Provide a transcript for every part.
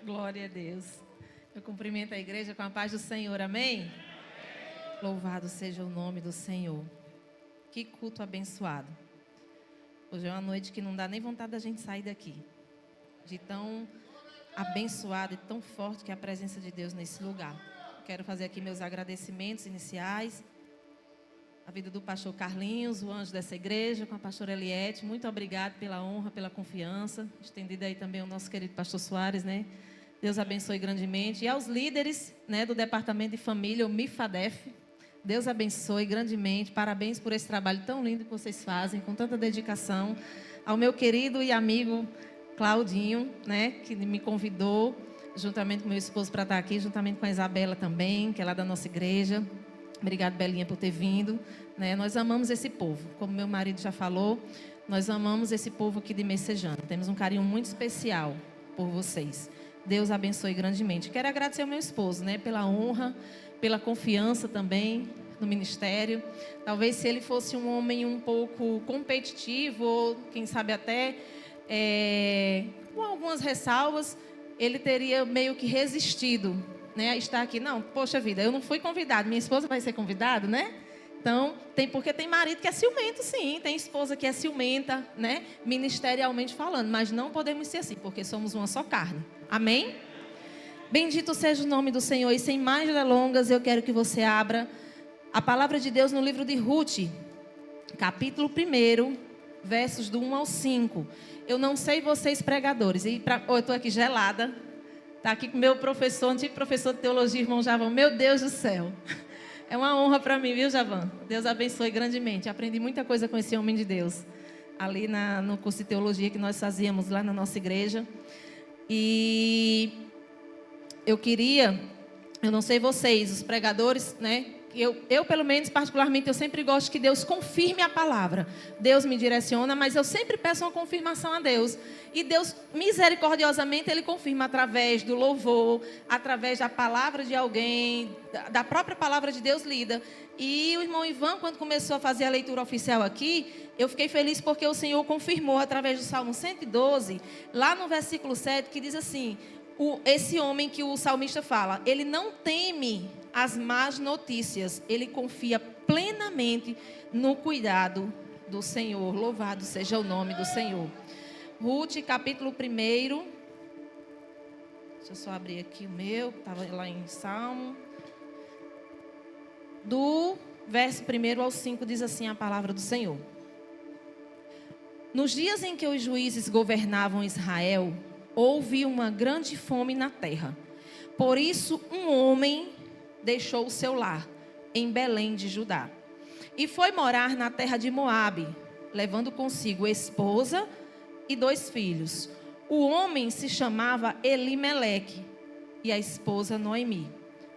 Glória a Deus. Eu cumprimento a igreja com a paz do Senhor, amém? Louvado seja o nome do Senhor. Que culto abençoado. Hoje é uma noite que não dá nem vontade da gente sair daqui. De tão abençoado e tão forte que é a presença de Deus nesse lugar. Quero fazer aqui meus agradecimentos iniciais. A vida do pastor Carlinhos, o anjo dessa igreja, com a pastora Eliette. Muito obrigado pela honra, pela confiança. Estendida aí também o nosso querido pastor Soares, né? Deus abençoe grandemente. E aos líderes, né, do departamento de família, o MIFADEF. Deus abençoe grandemente. Parabéns por esse trabalho tão lindo que vocês fazem, com tanta dedicação. Ao meu querido e amigo Claudinho, né, que me convidou, juntamente com meu esposo, para estar aqui, juntamente com a Isabela também, que é lá da nossa igreja. Obrigado, Belinha, por ter vindo. Né? Nós amamos esse povo. Como meu marido já falou, nós amamos esse povo aqui de Messejana. Temos um carinho muito especial por vocês. Deus abençoe grandemente. Quero agradecer ao meu esposo, né, pela honra, pela confiança também no ministério. Talvez se ele fosse um homem um pouco competitivo, ou quem sabe até com algumas ressalvas, ele teria meio que resistido, né, a estar aqui. Não, poxa vida, eu não fui convidado, minha esposa vai ser convidada, né? Então, porque tem marido que é ciumento, sim, tem esposa que é ciumenta, né, ministerialmente falando, mas não podemos ser assim, porque somos uma só carne. Amém? Bendito seja o nome do Senhor. E sem mais delongas, eu quero que você abra a palavra de Deus no livro de Ruth, capítulo 1, versos do 1 ao 5. Eu não sei vocês pregadores, eu estou aqui gelada. Está aqui com meu professor, antigo professor de teologia, irmão Javan. Meu Deus do céu. É uma honra para mim, viu, Javan? Deus abençoe grandemente. Aprendi muita coisa com esse homem de Deus. Ali no curso de teologia que nós fazíamos lá na nossa igreja. E eu não sei vocês, os pregadores, né? Eu, pelo menos, particularmente, eu sempre gosto que Deus confirme a palavra. Deus me direciona, mas eu sempre peço uma confirmação a Deus. E Deus, misericordiosamente, Ele confirma através do louvor, através da palavra de alguém, da própria palavra de Deus lida. E o irmão Ivan, quando começou a fazer a leitura oficial aqui, eu fiquei feliz porque o Senhor confirmou através do Salmo 112, lá no versículo 7, que diz assim: esse homem que o salmista fala, ele não teme as más notícias, ele confia plenamente no cuidado do Senhor. Louvado seja o nome do Senhor. Ruth, capítulo 1. Deixa eu só abrir aqui o meu, estava lá em Salmo. Do verso 1 ao 5 diz assim a palavra do Senhor. Nos dias em que os juízes governavam Israel, houve uma grande fome na terra. Por isso, um homem deixou o seu lar em Belém de Judá e foi morar na terra de Moabe, levando consigo esposa e 2 filhos. O homem se chamava Elimeleque e a esposa Noemi.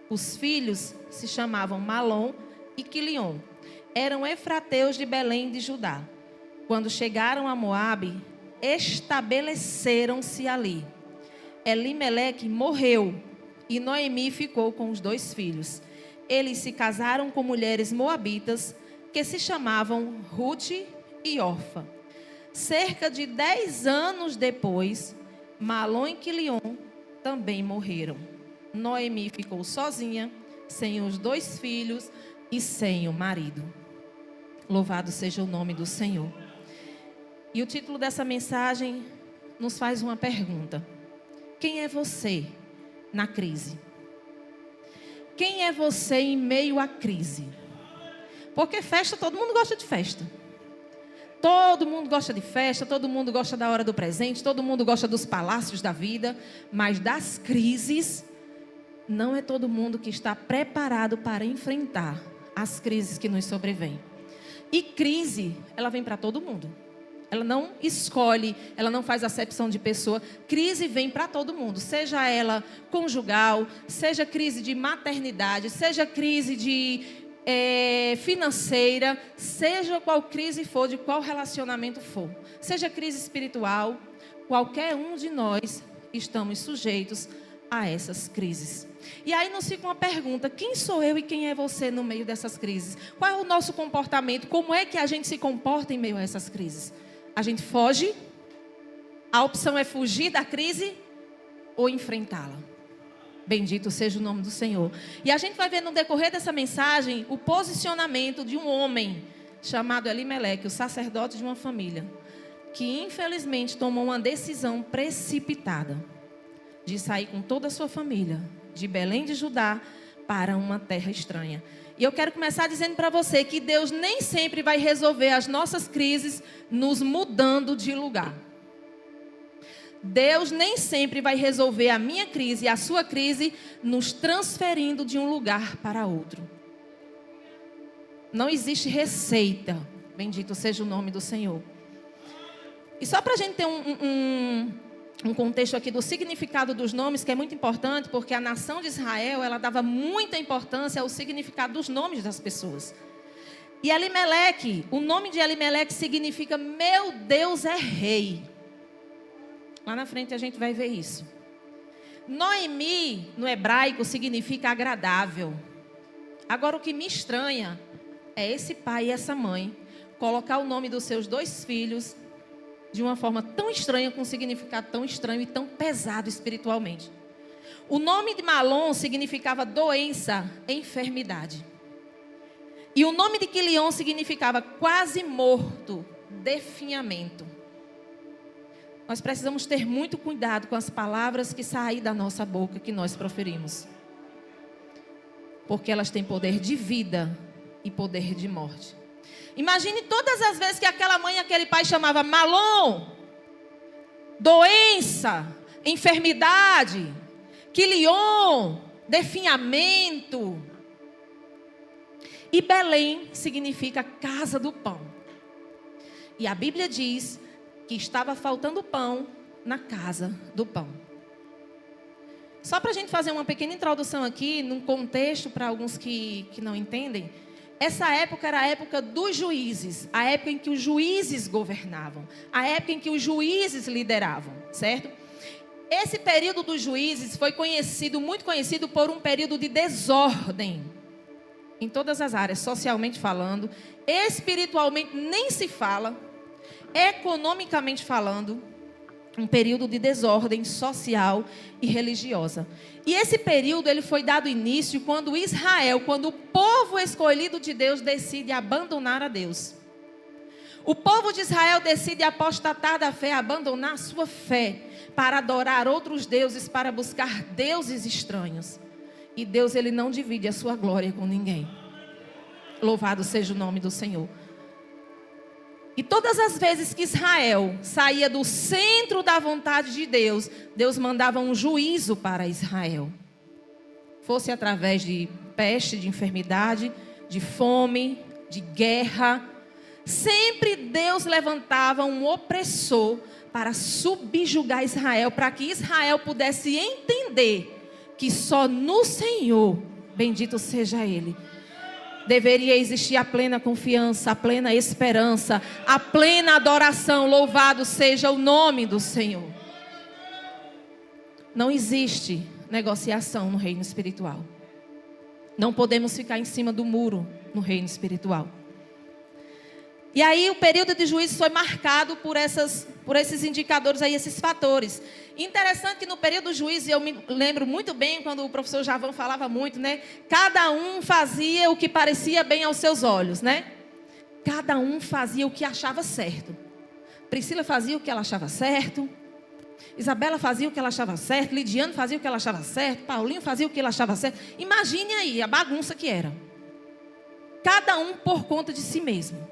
Os filhos se chamavam Malom e Quilion. Eram efrateus de Belém de Judá. Quando chegaram a Moabe, estabeleceram-se ali. Elimeleque morreu e Noemi ficou com os 2 filhos. Eles se casaram com mulheres moabitas que se chamavam Ruth e Orfa. Cerca de 10 anos depois, Malom e Quilion também morreram. Noemi ficou sozinha, sem os 2 filhos e sem o marido. Louvado seja o nome do Senhor. E o título dessa mensagem nos faz uma pergunta: quem é você na crise? Quem é você em meio à crise? Porque festa, todo mundo gosta de festa. Todo mundo gosta de festa, todo mundo gosta da hora do presente, todo mundo gosta dos palácios da vida, mas das crises, não é todo mundo que está preparado para enfrentar as crises que nos sobrevêm. E crise, ela vem para todo mundo. Ela não escolhe, ela não faz acepção de pessoa. Crise vem para todo mundo, seja ela conjugal, seja crise de maternidade, seja crise de financeira, seja qual crise for, de qual relacionamento for, seja crise espiritual, qualquer um de nós estamos sujeitos a essas crises. E aí nos fica uma pergunta: quem sou eu e quem é você no meio dessas crises? Qual é o nosso comportamento? Como é que a gente se comporta em meio a essas crises? A gente foge? A opção é fugir da crise? ou enfrentá-la. Bendito seja o nome do Senhor. E a gente vai ver no decorrer dessa mensagem o posicionamento de um homem chamado Elimeleque, o sacerdote de uma família, que infelizmente tomou uma decisão precipitada de sair com toda a sua família de Belém de Judá para uma terra estranha. E eu quero começar dizendo para você que Deus nem sempre vai resolver as nossas crises nos mudando de lugar. Deus nem sempre vai resolver a minha crise e a sua crise nos transferindo de um lugar para outro. Não existe receita. Bendito seja o nome do Senhor. E só para a gente ter um contexto aqui do significado dos nomes, que é muito importante, porque a nação de Israel, ela dava muita importância ao significado dos nomes das pessoas. E Elimeleque, o nome de Elimeleque significa meu Deus é rei. Lá na frente a gente vai ver isso. Noemi, no hebraico, significa agradável. Agora o que me estranha é esse pai e essa mãe colocar o nome dos seus 2 filhos de uma forma tão estranha, com um significado tão estranho e tão pesado espiritualmente. O nome de Malom significava doença, enfermidade. E o nome de Quilion significava quase morto, definhamento. Nós precisamos ter muito cuidado com as palavras que saem da nossa boca, que nós proferimos. Porque elas têm poder de vida e poder de morte. Imagine todas as vezes que aquela mãe e aquele pai chamava Malom, doença, enfermidade, Quilion, definhamento. E Belém significa casa do pão. E a Bíblia diz que estava faltando pão na casa do pão. Só para a gente fazer uma pequena introdução aqui, num contexto para alguns que não entendem. Essa época era a época dos juízes, a época em que os juízes governavam, a época em que os juízes lideravam, certo? Esse período dos juízes foi muito conhecido por um período de desordem, em todas as áreas, socialmente falando, espiritualmente nem se fala, economicamente falando, um período de desordem social e religiosa. E esse período ele foi dado início quando Israel, quando o povo escolhido de Deus decide abandonar a Deus. O povo de Israel decide apostatar da fé, abandonar sua fé para adorar outros deuses, para buscar deuses estranhos. E Deus ele não divide a sua glória com ninguém. Louvado seja o nome do Senhor. E todas as vezes que Israel saía do centro da vontade de Deus, Deus mandava um juízo para Israel. Fosse através de peste, de enfermidade, de fome, de guerra. Sempre Deus levantava um opressor para subjugar Israel, para que Israel pudesse entender que só no Senhor, bendito seja Ele, deveria existir a plena confiança, a plena esperança, a plena adoração. Louvado seja o nome do Senhor. Não existe negociação no reino espiritual. Não podemos ficar em cima do muro no reino espiritual. E aí o período de juízo foi marcado por esses indicadores aí, esses fatores. Interessante que no período do juízo, eu me lembro muito bem quando o professor Javão falava muito, né? Cada um fazia o que parecia bem aos seus olhos, né? Cada um fazia o que achava certo. Priscila fazia o que ela achava certo. Isabela fazia o que ela achava certo. Lidiane fazia o que ela achava certo. Paulinho fazia o que ele achava certo. Imagine aí a bagunça que era. Cada um por conta de si mesmo.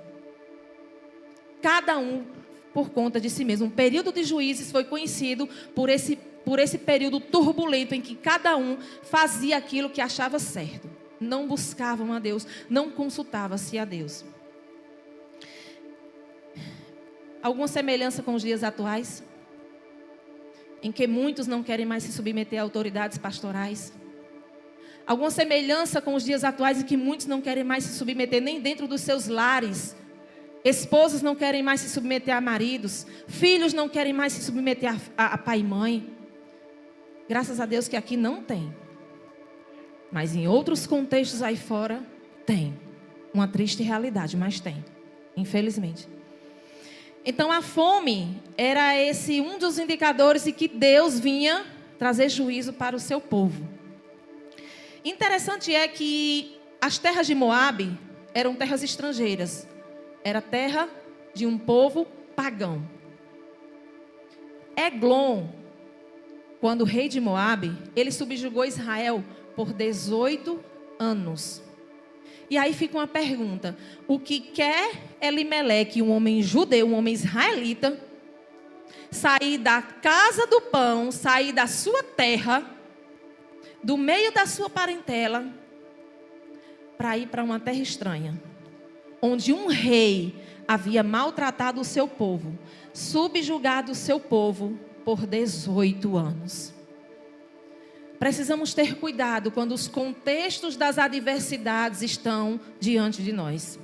Cada um por conta de si mesmo. Um período de juízes foi conhecido por esse período turbulento em que cada um fazia aquilo que achava certo. Não buscavam a Deus, não consultavam-se a Deus. Alguma semelhança com os dias atuais? Em que muitos não querem mais se submeter a autoridades pastorais? Alguma semelhança com os dias atuais em que muitos não querem mais se submeter nem dentro dos seus lares? Esposas não querem mais se submeter a maridos. Filhos não querem mais se submeter a pai e mãe. Graças a Deus que aqui não tem. Mas em outros contextos aí fora, tem. Uma triste realidade, mas tem. Infelizmente. Então a fome era um dos indicadores de que Deus vinha trazer juízo para o seu povo. Interessante é que as terras de Moabe eram terras estrangeiras. Era terra de um povo pagão. Eglon, quando o rei de Moabe, ele subjugou Israel por 18 anos. E aí fica uma pergunta: o que quer Elimeleque, um homem judeu, um homem israelita, sair da casa do pão, sair da sua terra, do meio da sua parentela, para ir para uma terra estranha, onde um rei havia maltratado o seu povo, subjugado o seu povo por 18 anos. Precisamos ter cuidado quando os contextos das adversidades estão diante de nós.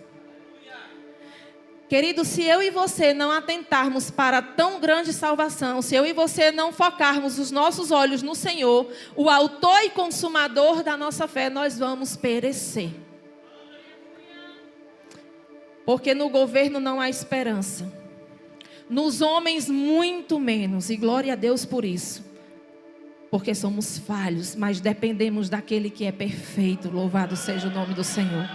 Querido, se eu e você não atentarmos para tão grande salvação, se eu e você não focarmos os nossos olhos no Senhor, o autor e consumador da nossa fé, nós vamos perecer. Porque no governo não há esperança. Nos homens muito menos, e glória a Deus por isso. Porque somos falhos, mas dependemos daquele que é perfeito. Louvado seja o nome do Senhor.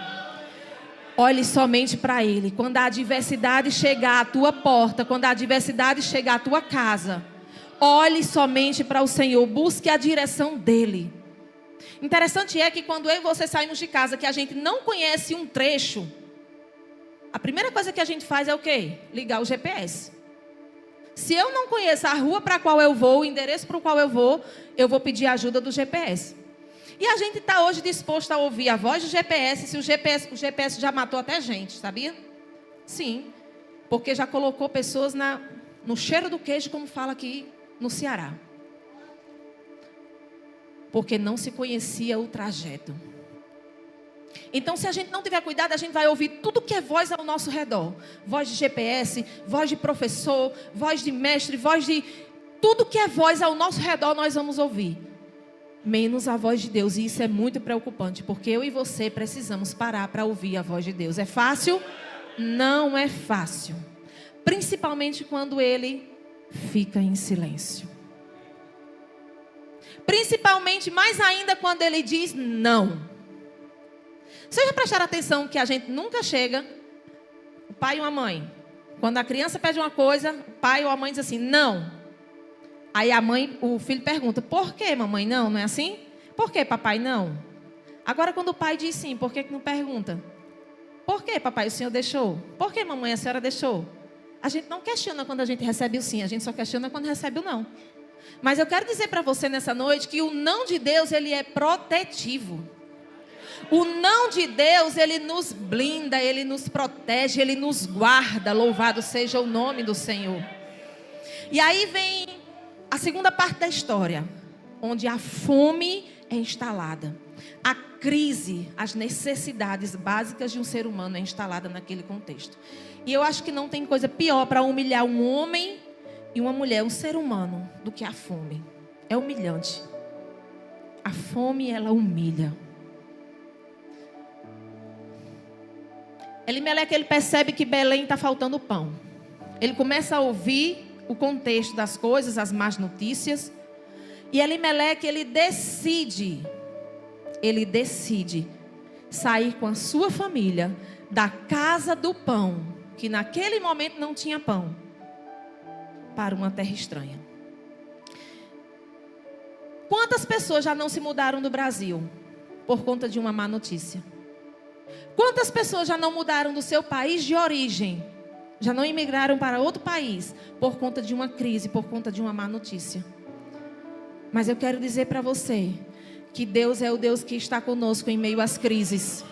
Olhe somente para Ele. Quando a adversidade chegar à tua porta, quando a adversidade chegar à tua casa, olhe somente para o Senhor. Busque a direção dEle. Interessante é que quando eu e você saímos de casa, que a gente não conhece um trecho, a primeira coisa que a gente faz é o quê? Ligar o GPS. Se eu não conheço a rua para a qual eu vou, o endereço para o qual eu vou pedir a ajuda do GPS. E a gente está hoje disposto a ouvir a voz do GPS, se o GPS já matou até gente, sabia? Sim, porque já colocou pessoas no cheiro do queijo, como fala aqui no Ceará. Porque não se conhecia o trajeto. Então, se a gente não tiver cuidado, a gente vai ouvir tudo que é voz ao nosso redor. Voz de GPS, voz de professor, voz de mestre, voz de... Tudo que é voz ao nosso redor nós vamos ouvir. Menos a voz de Deus. E isso é muito preocupante, porque eu e você precisamos parar para ouvir a voz de Deus. É fácil? Não é fácil. Principalmente quando Ele fica em silêncio. Principalmente, mais ainda, quando Ele diz não. Vocês já prestaram atenção que a gente nunca chega, o pai ou a mãe, quando a criança pede uma coisa, o pai ou a mãe diz assim, não. Aí o filho pergunta, por que mamãe não? Não é assim? Por que papai não? Agora quando o pai diz sim, por que não pergunta? Por que papai o senhor deixou? Por que mamãe a senhora deixou? A gente não questiona quando a gente recebe o sim, a gente só questiona quando recebe o não. Mas eu quero dizer para você nessa noite que o não de Deus, ele é protetivo. O não de Deus, Ele nos blinda, Ele nos protege, Ele nos guarda. Louvado seja o nome do Senhor. E aí vem a segunda parte da história, onde a fome é instalada. A crise, as necessidades básicas de um ser humano é instalada naquele contexto. E eu acho que não tem coisa pior para humilhar um homem e uma mulher, um ser humano, do que a fome. É humilhante. A fome, ela humilha. Elimeleque, ele percebe que Belém está faltando pão. Ele começa a ouvir o contexto das coisas, as más notícias. E Elimeleque, ele decide sair com a sua família da casa do pão, que naquele momento não tinha pão, para uma terra estranha. Quantas pessoas já não se mudaram do Brasil por conta de uma má notícia? Quantas pessoas já não mudaram do seu país de origem, já não imigraram para outro país por conta de uma crise, por conta de uma má notícia? Mas eu quero dizer para você que Deus é o Deus que está conosco em meio às crises.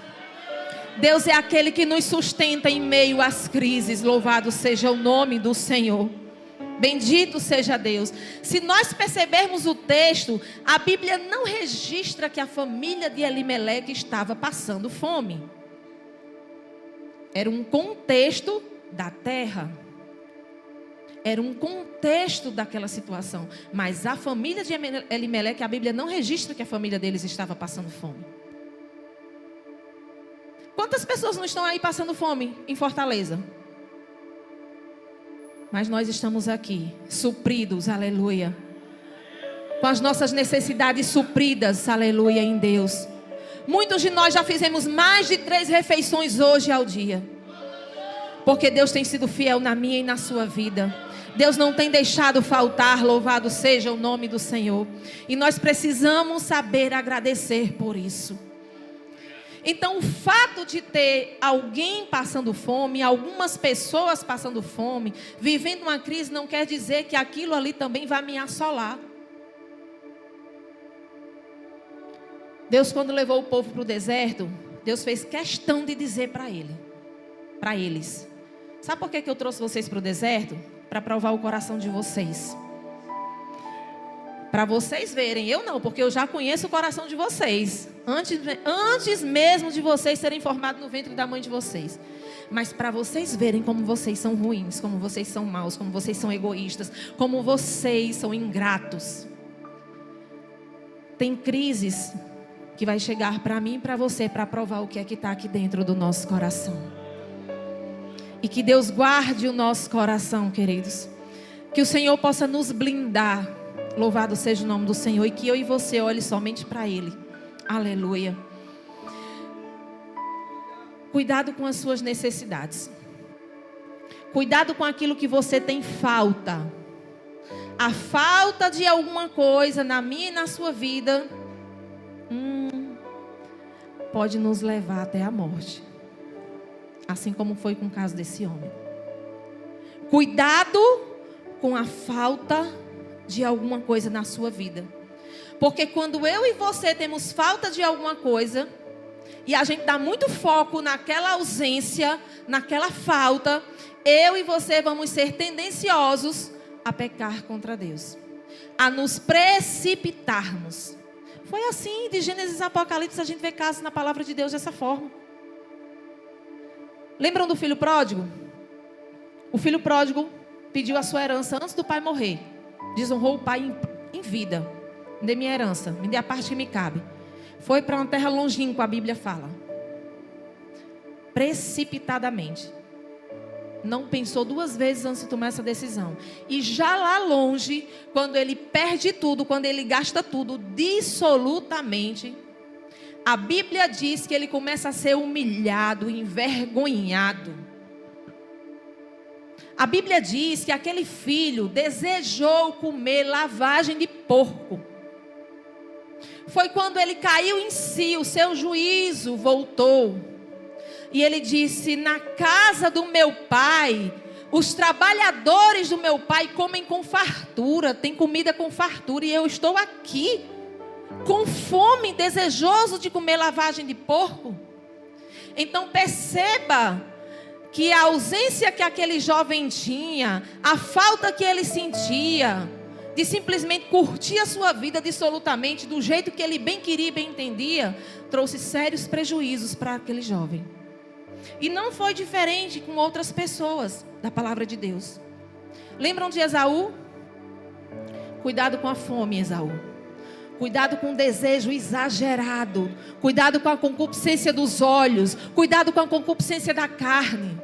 Deus é aquele que nos sustenta em meio às crises. Louvado seja o nome do Senhor. Bendito seja Deus. Se nós percebermos o texto, a Bíblia não registra que a família de Elimeleque estava passando fome. Era um contexto da terra. Era um contexto daquela situação. Mas a família de Elimeleque, a Bíblia não registra que a família deles estava passando fome. Quantas pessoas não estão aí passando fome em Fortaleza? Mas nós estamos aqui, supridos, aleluia, com as nossas necessidades supridas, aleluia, em Deus. Muitos de nós já fizemos mais de 3 refeições hoje ao dia. Porque Deus tem sido fiel na minha e na sua vida. Deus não tem deixado faltar, louvado seja o nome do Senhor. E nós precisamos saber agradecer por isso. Então o fato de ter alguém passando fome, algumas pessoas passando fome, vivendo uma crise, não quer dizer que aquilo ali também vai me assolar. Deus, quando levou o povo para o deserto, Deus fez questão de dizer para eles: sabe por que eu trouxe vocês para o deserto? Para provar o coração de vocês. Para vocês verem, eu não, porque eu já conheço o coração de vocês. Antes mesmo de vocês serem formados no ventre da mãe de vocês. Mas para vocês verem como vocês são ruins, como vocês são maus, como vocês são egoístas, como vocês são ingratos. Tem crises que vai chegar para mim e para você, para provar o que é que está aqui dentro do nosso coração. E que Deus guarde o nosso coração, queridos. Que o Senhor possa nos blindar. Louvado seja o nome do Senhor. E que eu e você olhe somente para Ele. Aleluia. Cuidado com as suas necessidades. Cuidado com aquilo que você tem falta. A falta de alguma coisa na minha e na sua vida pode nos levar até a morte. Assim como foi com o caso desse homem. Cuidado com a falta de alguma coisa na sua vida. Porque quando eu e você temos falta de alguma coisa, e a gente dá muito foco naquela ausência, naquela falta, eu e você vamos ser tendenciosos a pecar contra Deus. A nos precipitarmos. Foi assim, de Gênesis a Apocalipse, a gente vê casos na palavra de Deus dessa forma. Lembram do filho pródigo? O filho pródigo pediu a sua herança antes do pai morrer. Desonrou o pai em vida. Me dê minha herança, me dê a parte que me cabe. Foi para uma terra longínqua, a Bíblia fala. Precipitadamente. Não pensou 2 vezes antes de tomar essa decisão. E já lá longe, quando ele perde tudo, quando ele gasta tudo dissolutamente, a Bíblia diz que ele começa a ser humilhado, envergonhado. A Bíblia diz que aquele filho desejou comer lavagem de porco. Foi quando ele caiu em si, o seu juízo voltou. E ele disse: na casa do meu pai, os trabalhadores do meu pai comem com fartura, tem comida com fartura, e eu estou aqui com fome, desejoso de comer lavagem de porco. Então perceba que a ausência que aquele jovem tinha, a falta que ele sentia, de simplesmente curtir a sua vida dissolutamente, do jeito que ele bem queria e bem entendia, trouxe sérios prejuízos para aquele jovem. E não foi diferente com outras pessoas da palavra de Deus. Lembram de Esaú? Cuidado com a fome, Esaú. Cuidado com o desejo exagerado. Cuidado com a concupiscência dos olhos. Cuidado com a concupiscência da carne.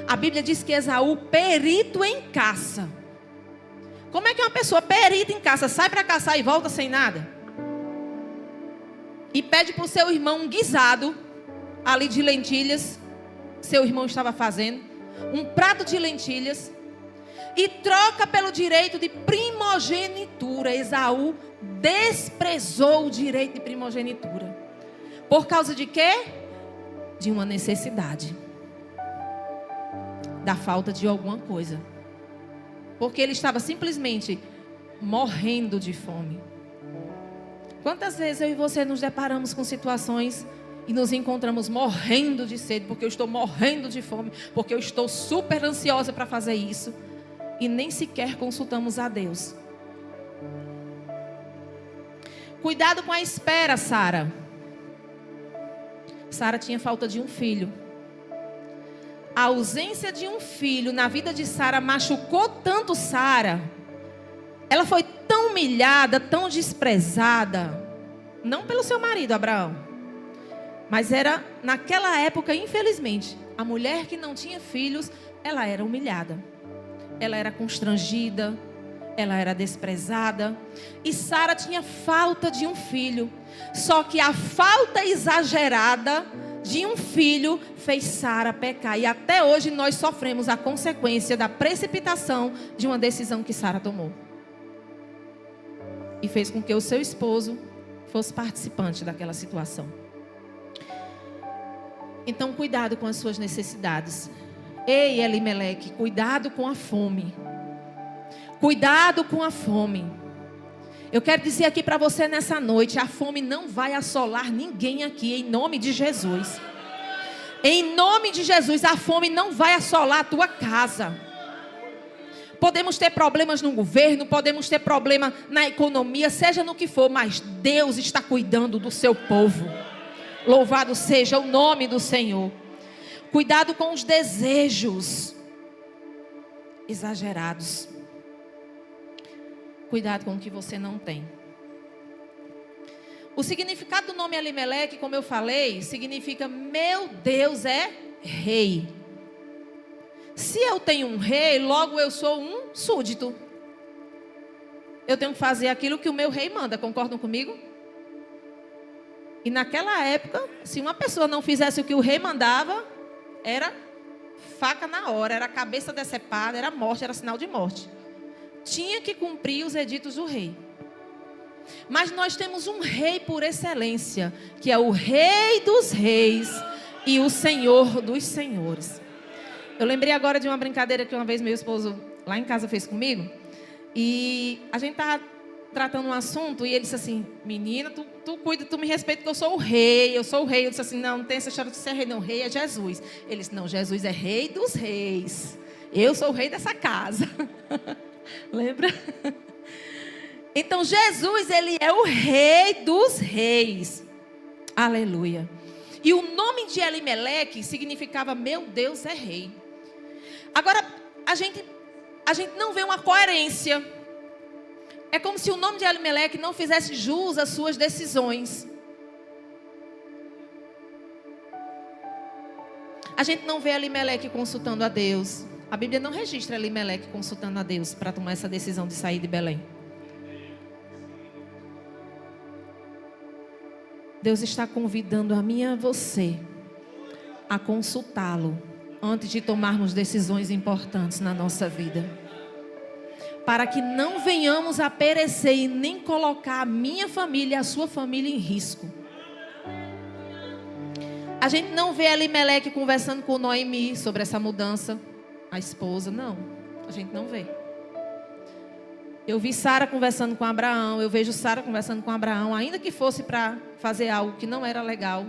A Bíblia diz que Esaú, perito em caça. Como é que uma pessoa perita em caça sai para caçar e volta sem nada? E pede para o seu irmão um guisado ali de lentilhas. Seu irmão estava fazendo um prato de lentilhas. E troca pelo direito de primogenitura. Esaú desprezou o direito de primogenitura. Por causa de quê? De uma necessidade. Da falta de alguma coisa. Porque ele estava simplesmente morrendo de fome. Quantas vezes eu e você nos deparamos com situações e nos encontramos morrendo de sede, porque eu estou morrendo de fome, porque eu estou super ansiosa para fazer isso, e nem sequer consultamos a Deus. Cuidado com a espera, Sara. Sara tinha falta de um filho. A ausência de um filho na vida de Sara machucou tanto Sara. Ela foi tão humilhada, tão desprezada. Não pelo seu marido, Abraão. Mas era, naquela época, infelizmente, a mulher que não tinha filhos, ela era humilhada. Ela era constrangida. ela era desprezada. E Sara tinha falta de um filho. Só que a falta exagerada de um filho fez Sara pecar. E até hoje nós sofremos a consequência da precipitação de uma decisão que Sara tomou. E fez com que o seu esposo fosse participante daquela situação. Então, cuidado com as suas necessidades. Ei, Elimeleque, cuidado com a fome. Cuidado com a fome. Eu quero dizer aqui para você nessa noite, a fome não vai assolar ninguém aqui, em nome de Jesus. Em nome de Jesus, a fome não vai assolar a tua casa. Podemos ter problemas no governo, podemos ter problema na economia, seja no que for, mas Deus está cuidando do seu povo. Louvado seja o nome do Senhor. Cuidado com os desejos exagerados. Cuidado com o que você não tem. O significado do nome Elimeleque, como eu falei, significa meu Deus é rei. Se eu tenho um rei, logo eu sou um súdito. Eu tenho que fazer aquilo que o meu rei manda, concordam comigo? E naquela época, se uma pessoa não fizesse o que o rei mandava, era faca na hora, era cabeça decepada, era morte, era sinal de morte. Tinha que cumprir os editos do rei. Mas nós temos um rei por excelência, que é o Rei dos Reis e o Senhor dos Senhores. Eu lembrei agora de uma brincadeira que uma vez meu esposo lá em casa fez comigo. E a gente estava tratando um assunto e ele disse assim: menina, tu cuida, tu me respeita que eu sou o rei, eu sou o rei. Eu disse assim: não tem essa história de ser rei, não, o rei é Jesus. Ele disse: não, Jesus é rei dos reis, eu sou o rei dessa casa. Lembra? Então Jesus, ele é o rei dos reis. Aleluia. E o nome de Elimeleque significava meu Deus é rei. Agora, a gente não vê uma coerência. É como se o nome de Elimeleque não fizesse jus às suas decisões. A gente não vê Elimeleque consultando a Deus. A Bíblia não registra Elimeleque consultando a Deus para tomar essa decisão de sair de Belém. Deus está convidando a mim e a você a consultá-lo antes de tomarmos decisões importantes na nossa vida. Para que não venhamos a perecer e nem colocar a minha família e a sua família em risco. A gente não vê Elimeleque conversando com Noemi sobre essa mudança. A esposa, não. A gente não vê. Eu vi Sara conversando com Abraão. Eu vejo Sara conversando com Abraão. Ainda que fosse para fazer algo que não era legal.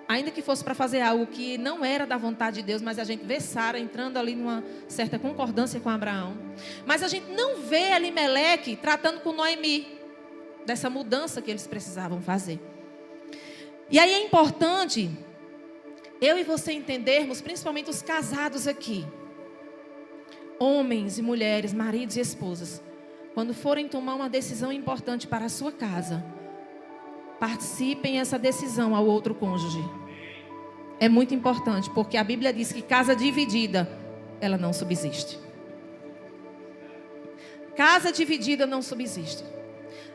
Ainda que fosse para fazer algo que não era da vontade de Deus. Mas a gente vê Sara entrando ali numa certa concordância com Abraão. Mas a gente não vê Elimeleque tratando com Noemi. Dessa mudança que eles precisavam fazer. E aí é importante eu e você entendermos, principalmente os casados aqui. Homens e mulheres, maridos e esposas. Quando forem tomar uma decisão importante para a sua casa, participem dessa decisão ao outro cônjuge. É muito importante, porque a Bíblia diz que casa dividida, ela não subsiste. Casa dividida não subsiste.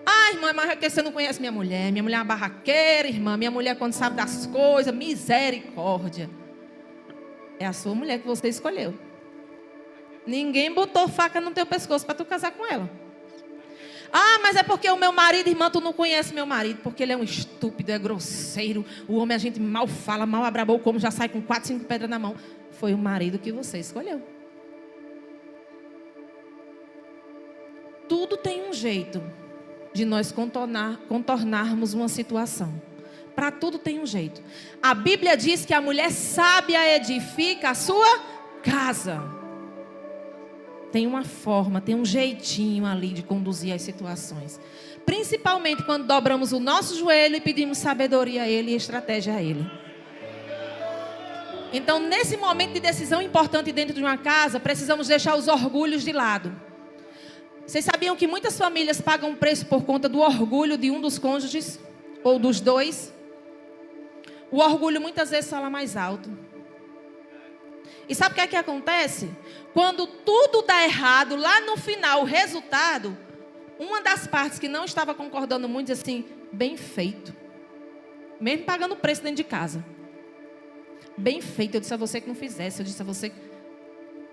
Ah, irmã, mas é que você não conhece minha mulher. Minha mulher é uma barraqueira, irmã. Minha mulher, quando sabe das coisas, misericórdia. É a sua mulher que você escolheu. Ninguém botou faca no teu pescoço para tu casar com ela. Ah, mas é porque o meu marido, irmã, tu não conhece meu marido. Porque ele é um estúpido, é grosseiro. O homem a gente mal fala, mal abre a boca, como já sai com 4, 5 pedras na mão. Foi o marido que você escolheu. Tudo tem um jeito de nós contornarmos uma situação. Para tudo tem um jeito. A Bíblia diz que a mulher sábia edifica a sua casa. Tem uma forma, tem um jeitinho ali de conduzir as situações. Principalmente quando dobramos o nosso joelho e pedimos sabedoria a Ele e estratégia a Ele. Então, nesse momento de decisão importante dentro de uma casa, precisamos deixar os orgulhos de lado. Vocês sabiam que muitas famílias pagam preço por conta do orgulho de um dos cônjuges? Ou dos dois? O orgulho muitas vezes fala mais alto. E sabe o que é que acontece? Quando tudo dá errado, lá no final, o resultado, uma das partes que não estava concordando muito diz assim: bem feito. Mesmo pagando preço dentro de casa. Bem feito. Eu disse a você que não fizesse. Eu disse a você.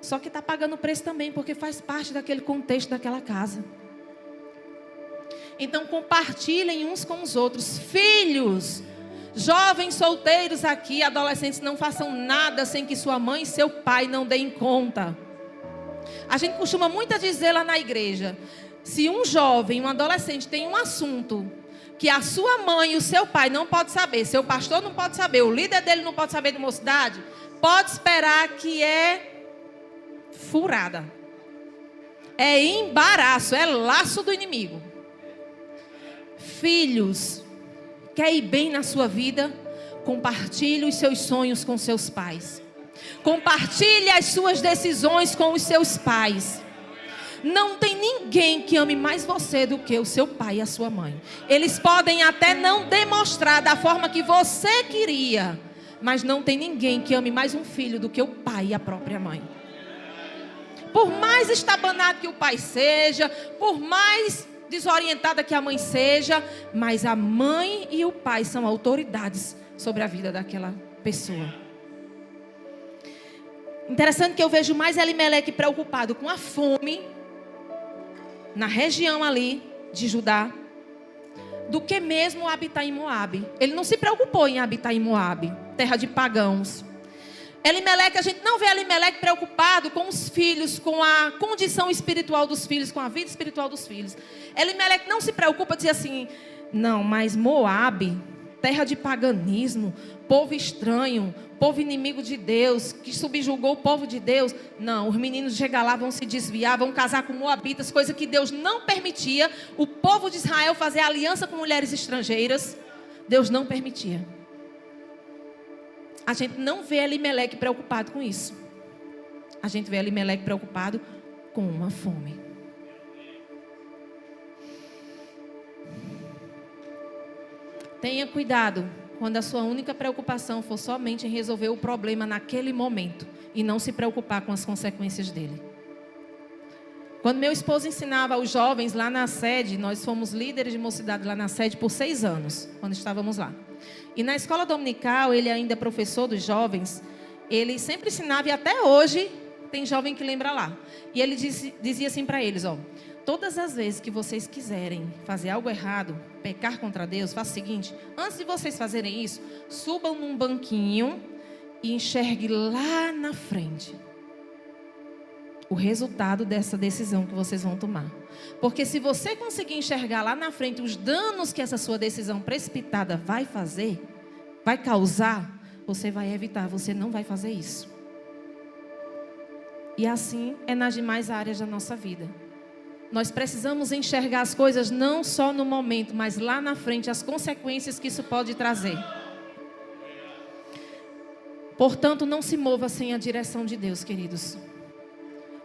Só que está pagando preço também, porque faz parte daquele contexto daquela casa. Então compartilhem uns com os outros. Filhos, jovens solteiros aqui, adolescentes, não façam nada sem que sua mãe e seu pai não deem conta. A gente costuma muito dizer lá na igreja: se um jovem, um adolescente tem um assunto que a sua mãe e o seu pai não podem saber, seu pastor não pode saber, o líder dele não pode saber de mocidade, pode esperar que é furada. É embaraço, é laço do inimigo. Filhos, quer ir bem na sua vida? Compartilhe os seus sonhos com seus pais. Compartilhe as suas decisões com os seus pais. Não tem ninguém que ame mais você do que o seu pai e a sua mãe. Eles podem até não demonstrar da forma que você queria, mas não tem ninguém que ame mais um filho do que o pai e a própria mãe. Por mais estabanado que o pai seja, por mais desorientada que a mãe seja, mas a mãe e o pai são autoridades sobre a vida daquela pessoa. Interessante que eu vejo mais Elimeleque preocupado com a fome na região ali de Judá do que mesmo habitar em Moabe. Ele não se preocupou em habitar em Moabe, terra de pagãos. Elimeleque, a gente não vê Elimeleque preocupado com os filhos, com a condição espiritual dos filhos, com a vida espiritual dos filhos. Elimeleque não se preocupa de dizer assim: não, mas Moabe, terra de paganismo, povo estranho, povo inimigo de Deus, que subjugou o povo de Deus. Não, os meninos chegam lá, vão se desviar, vão casar com moabitas, coisa que Deus não permitia. O povo de Israel fazer aliança com mulheres estrangeiras, Deus não permitia. A gente não vê Elimeleque preocupado com isso. A gente vê Elimeleque preocupado com uma fome. Tenha cuidado quando a sua única preocupação for somente em resolver o problema naquele momento e não se preocupar com as consequências dele. Quando meu esposo ensinava aos jovens lá na sede, nós fomos líderes de mocidade lá na sede por 6 anos, quando estávamos lá. E na escola dominical, ele ainda é professor dos jovens, ele sempre ensinava, e até hoje tem jovem que lembra lá. E ele dizia assim para eles: ó, todas as vezes que vocês quiserem fazer algo errado, pecar contra Deus, faça o seguinte: antes de vocês fazerem isso, subam num banquinho e enxergue lá na frente o resultado dessa decisão que vocês vão tomar. Porque se você conseguir enxergar lá na frente os danos que essa sua decisão precipitada vai fazer, vai causar, você vai evitar, você não vai fazer isso. E assim é nas demais áreas da nossa vida. Nós precisamos enxergar as coisas não só no momento, mas lá na frente, as consequências que isso pode trazer. Portanto, não se mova sem a direção de Deus, queridos.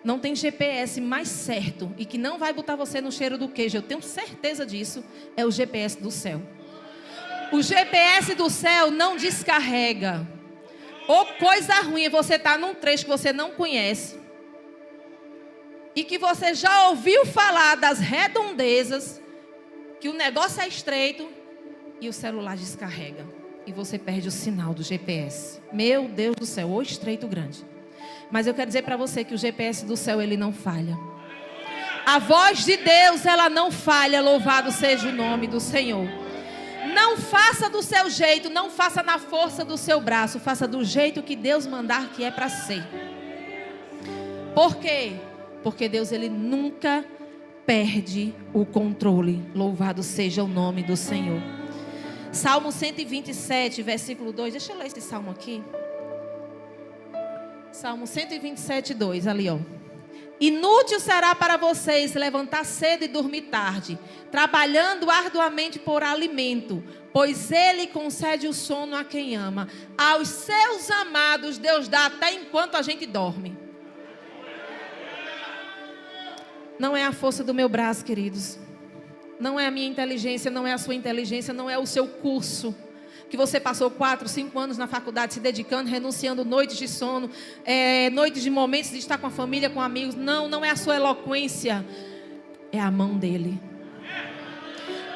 Não tem GPS mais certo e que não vai botar você no cheiro do queijo, eu tenho certeza disso, é o GPS do céu. O GPS do céu não descarrega. Ou coisa ruim, você está num trecho que você não conhece e que você já ouviu falar das redondezas, que o negócio é estreito e o celular descarrega e você perde o sinal do GPS. Meu Deus do céu, ou estreito grande. Mas eu quero dizer para você que o GPS do céu, ele não falha. A voz de Deus, ela não falha. Louvado seja o nome do Senhor. Não faça do seu jeito, não faça na força do seu braço. Faça do jeito que Deus mandar que é para ser. Por quê? Porque Deus, ele nunca perde o controle. Louvado seja o nome do Senhor. Salmo 127, versículo 2. Deixa eu ler esse salmo aqui. Salmo 127, 2, ali ó. Inútil será para vocês levantar cedo e dormir tarde, trabalhando arduamente por alimento, pois Ele concede o sono a quem ama. Aos seus amados Deus dá até enquanto a gente dorme. Não é a força do meu braço, queridos. Não é a minha inteligência, não é a sua inteligência, não é o seu curso. que você passou 4, 5 anos na faculdade se dedicando, renunciando noites de sono, noites de momentos de estar com a família, com amigos. Não é a sua eloquência, é a mão dele.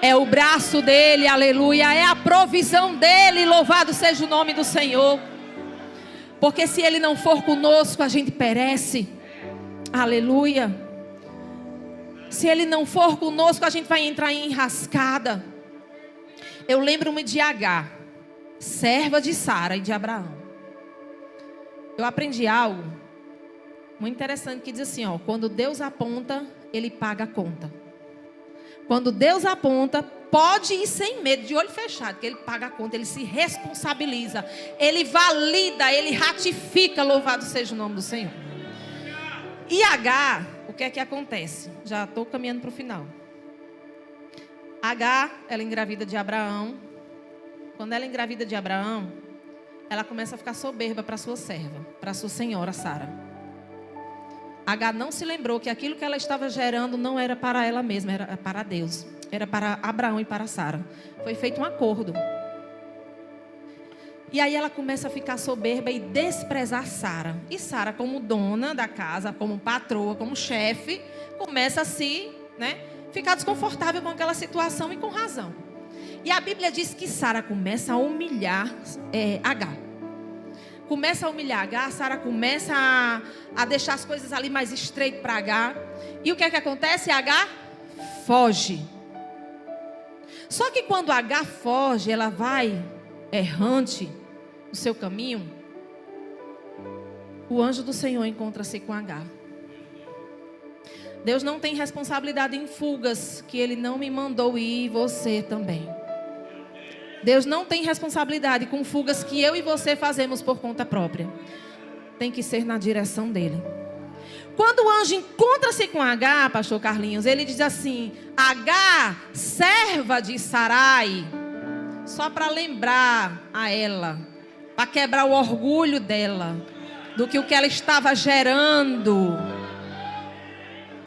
É o braço dele, aleluia. É a provisão dele, louvado seja o nome do Senhor. Porque se ele não for conosco, a gente perece. Aleluia. Se ele não for conosco, a gente vai entrar em enrascada. Eu lembro-me de Agar, serva de Sara e de Abraão. Eu aprendi algo muito interessante que diz assim, ó: quando Deus aponta, ele paga a conta. Quando Deus aponta, pode ir sem medo, de olho fechado, que ele paga a conta, ele se responsabiliza, ele valida, ele ratifica, louvado seja o nome do Senhor. E Agar, o que é que acontece? Já estou caminhando para o final. Agar, ela engravida de Abraão. Quando ela engravida de Abraão, ela começa a ficar soberba para sua serva, para sua senhora Sara. Agar não se lembrou que aquilo que ela estava gerando não era para ela mesma, era para Deus. Era para Abraão e para Sara. Foi feito um acordo. E aí ela começa a ficar soberba e desprezar Sara. E Sara, como dona da casa, como patroa, como chefe, começa a ficar desconfortável com aquela situação e com razão. E a Bíblia diz que Sara começa a humilhar Agar. Começa a humilhar Agar, Sara começa a deixar as coisas ali mais estreitas para Agar. E o que é que acontece? Agar foge. Só que quando Agar foge, ela vai errante no seu caminho, o anjo do Senhor encontra-se com Agar. Deus não tem responsabilidade em fugas que Ele não me mandou ir, e você também. Deus não tem responsabilidade com fugas que eu e você fazemos por conta própria. Tem que ser na direção dele. Quando o anjo encontra-se com Agar, pastor Carlinhos, ele diz assim: Agar, serva de Sarai. Só para lembrar a ela, para quebrar o orgulho dela, do que o que ela estava gerando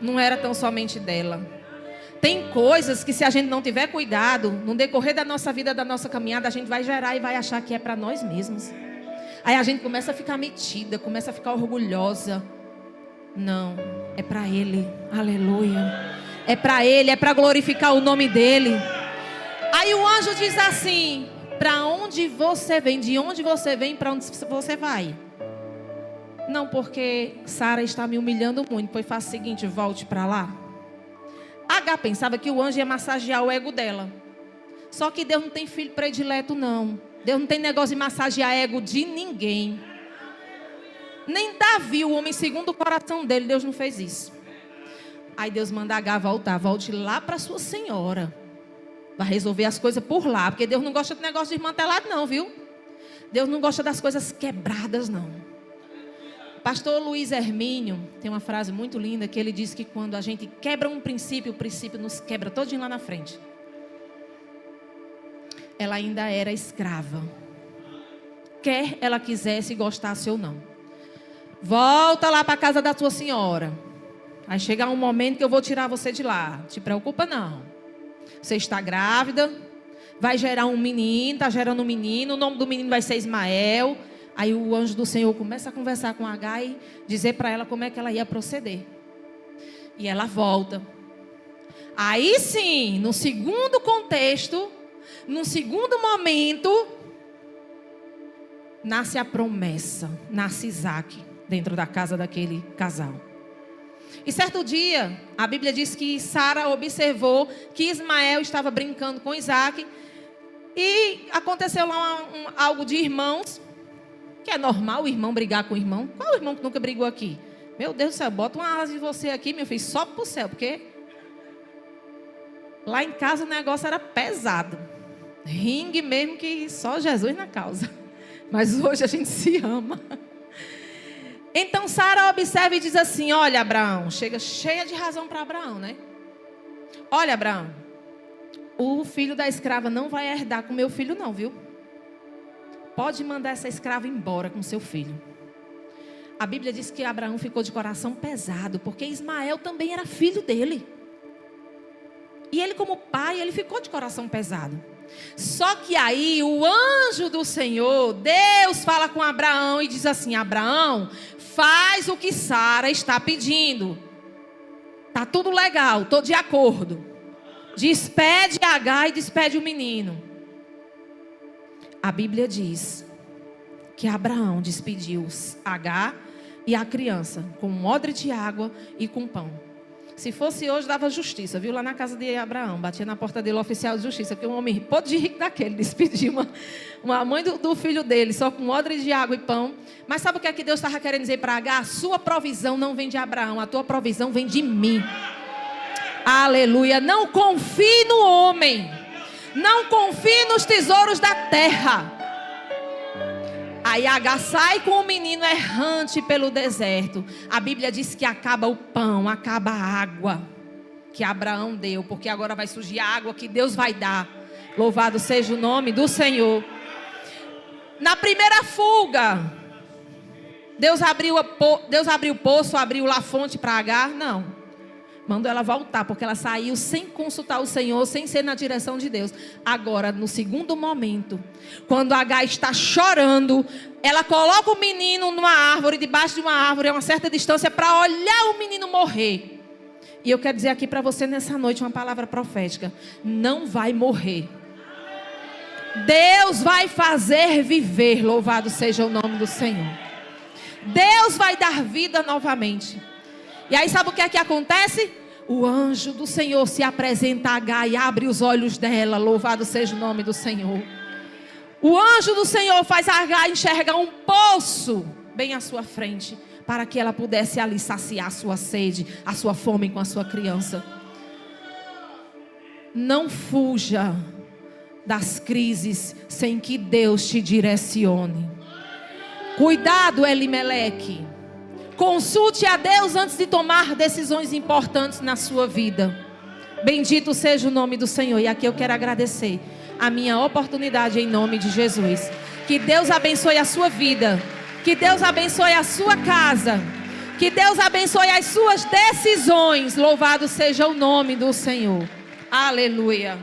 não era tão somente dela. Tem coisas que, se a gente não tiver cuidado, no decorrer da nossa vida, da nossa caminhada, a gente vai gerar e vai achar que é para nós mesmos. Aí a gente começa a ficar metida, começa a ficar orgulhosa. Não, é para Ele, aleluia. É para Ele, é para glorificar o nome dEle. Aí o anjo diz assim: para onde você vem? De onde você vem? Para onde você vai? Não, porque Sara está me humilhando muito. Pois faça o seguinte, volte para lá. Agar pensava que o anjo ia massagear o ego dela. Só que Deus não tem filho predileto, não. Deus não tem negócio de massagear ego de ninguém. Nem Davi, o homem segundo o coração dele, Deus não fez isso. Aí Deus manda Agar voltar. Volte lá para sua senhora. Vai resolver as coisas por lá. Porque Deus não gosta de negócio desmantelado, não, viu? Deus não gosta das coisas quebradas, não. Pastor Luiz Hermínio tem uma frase muito linda que ele diz que quando a gente quebra um princípio, o princípio nos quebra todinho lá na frente. Ela ainda era escrava. Quer ela quisesse, gostasse ou não. Volta lá para a casa da tua senhora. Aí chega um momento que eu vou tirar você de lá. Não te preocupa não. Você está grávida, vai gerar um menino, está gerando um menino, o nome do menino vai ser Ismael. Aí o anjo do Senhor começa a conversar com Agar e dizer para ela como é que ela ia proceder. E ela volta. Aí sim, no segundo contexto, num segundo momento, nasce a promessa, nasce Isaac dentro da casa daquele casal. E certo dia, a Bíblia diz que Sara observou que Ismael estava brincando com Isaac. E aconteceu lá algo de irmãos. Que é normal o irmão brigar com o irmão. Qual o irmão que nunca brigou aqui? Meu Deus do céu, bota uma asa de você aqui, meu filho, sobe pro céu, porque lá em casa o negócio era pesado. Ringue mesmo que só Jesus na causa. Mas hoje a gente se ama. Então Sara observa e diz assim: olha, Abraão, chega cheia de razão para Abraão, né? Olha, Abraão, o filho da escrava não vai herdar com meu filho não, viu? Pode mandar essa escrava embora com seu filho. A Bíblia diz que Abraão ficou de coração pesado, porque Ismael também era filho dele. E ele, como pai, ele ficou de coração pesado. Só que aí o anjo do Senhor, Deus fala com Abraão e diz assim: Abraão, faz o que Sara está pedindo. Tá tudo legal, estou de acordo. Despede Agar e despede o menino. A Bíblia diz que Abraão despediu Agar e a criança com um odre de água e com pão. Se fosse hoje, dava justiça, viu? Lá na casa de Abraão, batia na porta dele o oficial de justiça, porque um homem podre de rico daquele despediu uma mãe do filho dele, só com odre de água e pão. Mas sabe o que é que Deus estava querendo dizer para Agar? A sua provisão não vem de Abraão, a tua provisão vem de mim. Aleluia. Não confie no homem, não confie nos tesouros da terra. Aí Agar sai com o menino errante pelo deserto. A Bíblia diz que acaba o pão, acaba a água que Abraão deu, porque agora vai surgir a água que Deus vai dar. Louvado seja o nome do Senhor. Na primeira fuga, Deus abriu o poço, abriu lá a fonte para Agar? Não. Mandou ela voltar, porque ela saiu sem consultar o Senhor, sem ser na direção de Deus. Agora, no segundo momento, quando Agar está chorando, ela coloca o menino numa árvore, debaixo de uma árvore, a uma certa distância, para olhar o menino morrer. E eu quero dizer aqui para você nessa noite uma palavra profética: não vai morrer. Deus vai fazer viver, louvado seja o nome do Senhor. Deus vai dar vida novamente. E aí sabe o que é que acontece? O anjo do Senhor se apresenta a Agar e abre os olhos dela. Louvado seja o nome do Senhor. O anjo do Senhor faz a Agar enxergar um poço bem à sua frente, para que ela pudesse ali saciar a sua sede, a sua fome com a sua criança. Não fuja das crises sem que Deus te direcione. Cuidado, Elimeleque. Consulte a Deus antes de tomar decisões importantes na sua vida. Bendito seja o nome do Senhor. E aqui eu quero agradecer a minha oportunidade em nome de Jesus. Que Deus abençoe a sua vida. Que Deus abençoe a sua casa. Que Deus abençoe as suas decisões. Louvado seja o nome do Senhor. Aleluia.